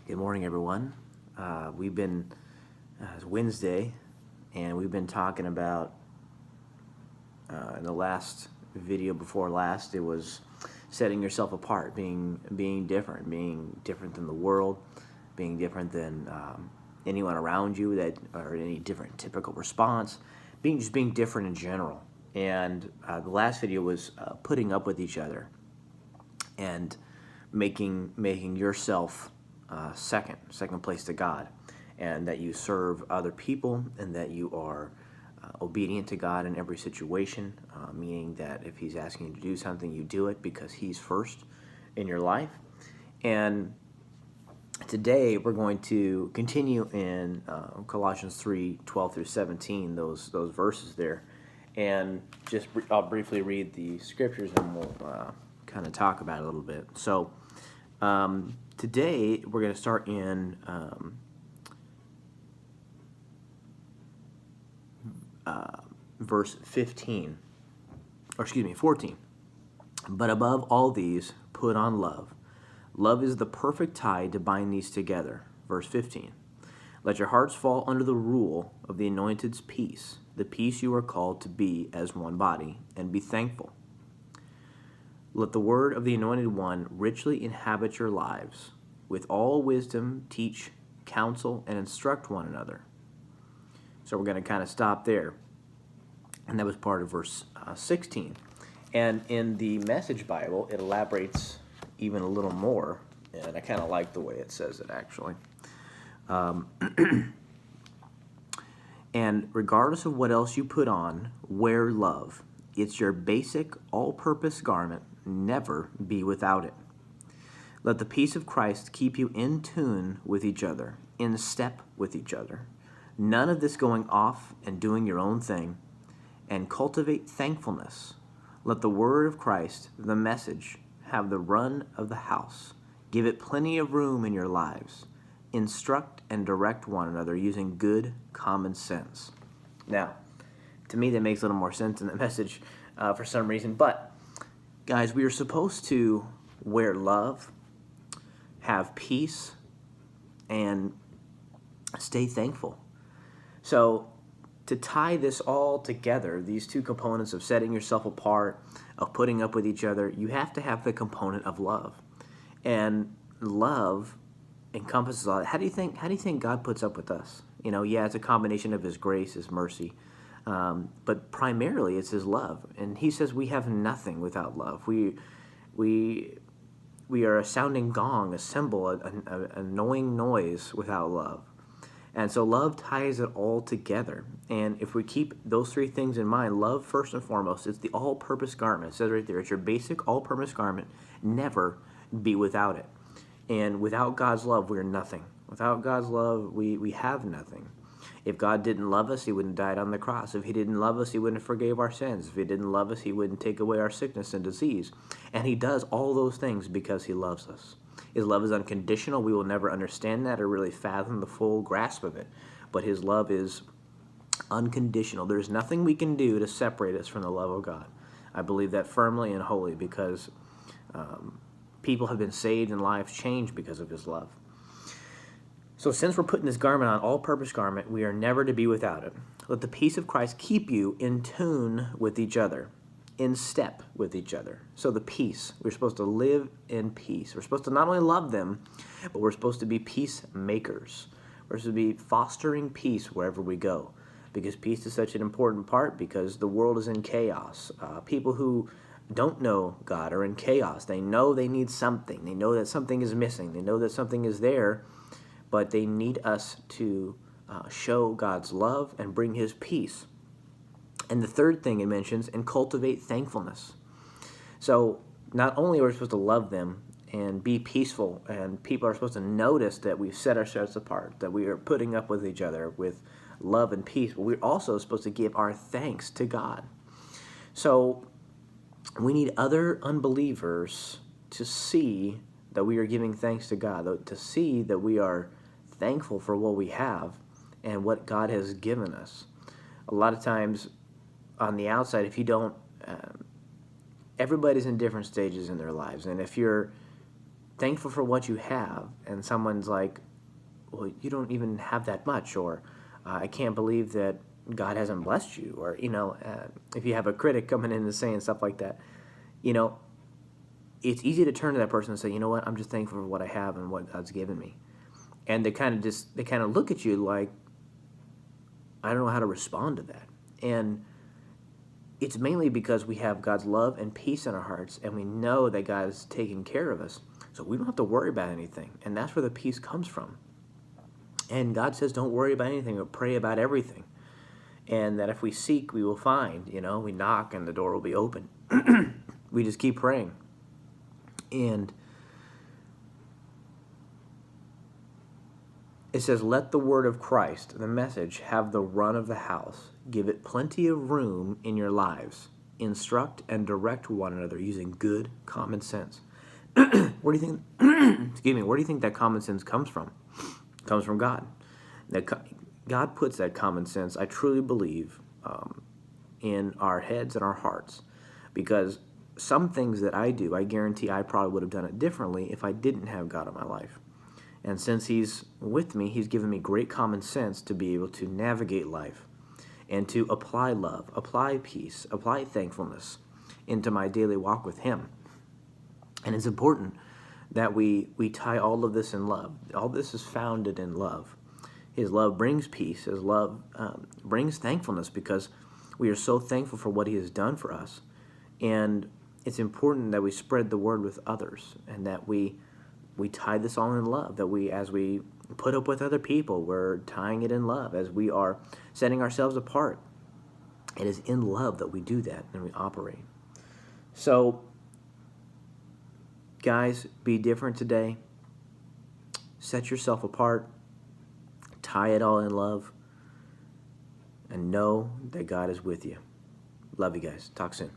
Good morning, everyone. It's Wednesday, and we've been talking about, in the last video before last, it was setting yourself apart, being different than the world, being different than anyone around you that, or any different typical response, being different in general. And the last video was putting up with each other and making yourself second place to God, and that you serve other people, and that you are obedient to God in every situation, meaning that if He's asking you to do something, you do it because He's first in your life. And today we're going to continue in Colossians 3:12 through 17, those verses there, and I'll briefly read the scriptures, and we'll kind of talk about it a little bit. So today we're going to start in verse 14. But above all these, put on love. Love is the perfect tie to bind these together. Verse 15. Let your hearts fall under the rule of the anointed's peace, the peace you are called to be as one body, and be thankful. Let the word of the Anointed One richly inhabit your lives. With all wisdom, teach, counsel, and instruct one another. So we're going to kind of stop there. And that was part of verse 16. And in the Message Bible, it elaborates even a little more. And I kind of like the way it says it, actually. And regardless of what else you put on, wear love. It's your basic, all-purpose garment. Never be without it. Let the peace of Christ keep you in tune with each other, in step with each other. None of this going off and doing your own thing. And cultivate thankfulness. Let the word of Christ, the message, have the run of the house. Give it plenty of room in your lives. Instruct and direct one another using good common sense. Now, to me that makes a little more sense in the message for some reason, but guys, we are supposed to wear love, have peace, and stay thankful. So to tie this all together, these two components of setting yourself apart, of putting up with each other, you have to have the component of love. And love encompasses all that. How do you think God puts up with us? Yeah, it's a combination of His grace, His mercy, but primarily it's His love. And He says we have nothing without love. We are a sounding gong, a cymbal, an annoying noise without love. And so love ties it all together. And if we keep those three things in mind, love first and foremost, it's the all-purpose garment. It says right there, it's your basic all-purpose garment. Never be without it. And without God's love, we're nothing. Without God's love, we have nothing. If God didn't love us, He wouldn't have died on the cross. If He didn't love us, He wouldn't have forgave our sins. If He didn't love us, He wouldn't take away our sickness and disease. And He does all those things because He loves us. His love is unconditional. We will never understand that or really fathom the full grasp of it. But His love is unconditional. There's nothing we can do to separate us from the love of God. I believe that firmly and wholly, because people have been saved and lives changed because of His love. So since we're putting this garment on, all-purpose garment, we are never to be without it. Let the peace of Christ keep you in tune with each other, in step with each other. So the peace, we're supposed to live in peace. We're supposed to not only love them, but we're supposed to be peacemakers. We're supposed to be fostering peace wherever we go, because peace is such an important part, because the world is in chaos. People who don't know God are in chaos. They know they need something. They know that something is missing. They know that something is there, but they need us to show God's love and bring His peace. And the third thing it mentions, and cultivate thankfulness. So not only are we supposed to love them and be peaceful, and people are supposed to notice that we've set ourselves apart, that we are putting up with each other with love and peace, but we're also supposed to give our thanks to God. So we need other unbelievers to see that we are giving thanks to God, to see that we are thankful for what we have and what God has given us. A lot of times on the outside, if you don't, everybody's in different stages in their lives, and if you're thankful for what you have, and someone's like, well, you don't even have that much, or I can't believe that God hasn't blessed you, or, if you have a critic coming in and saying stuff like that, it's easy to turn to that person and say, you know what, I'm just thankful for what I have and what God's given me. And they kind of look at you like, I don't know how to respond to that. And it's mainly because we have God's love and peace in our hearts, and we know that God is taking care of us. So we don't have to worry about anything. And that's where the peace comes from. And God says, don't worry about anything, but pray about everything. And that if we seek, we will find. We knock and the door will be open. We just keep praying. And it says, let the word of Christ, the message, have the run of the house. Give it plenty of room in your lives. Instruct and direct one another using good common sense. Where do you think? Excuse me. Where do you think that common sense comes from? It comes from God. God puts that common sense, I truly believe, in our heads and our hearts, because some things that I do, I guarantee I probably would have done it differently if I didn't have God in my life. And since He's with me, He's given me great common sense to be able to navigate life and to apply love, apply peace, apply thankfulness into my daily walk with Him. And it's important that we tie all of this in love. All this is founded in love. His love brings peace. His love brings thankfulness, because we are so thankful for what He has done for us. And it's important that we spread the word with others, and that we tie this all in love, that as we put up with other people, we're tying it in love. As we are setting ourselves apart, it is in love that we do that and we operate. So, guys, be different today. Set yourself apart. Tie it all in love. And know that God is with you. Love you guys. Talk soon.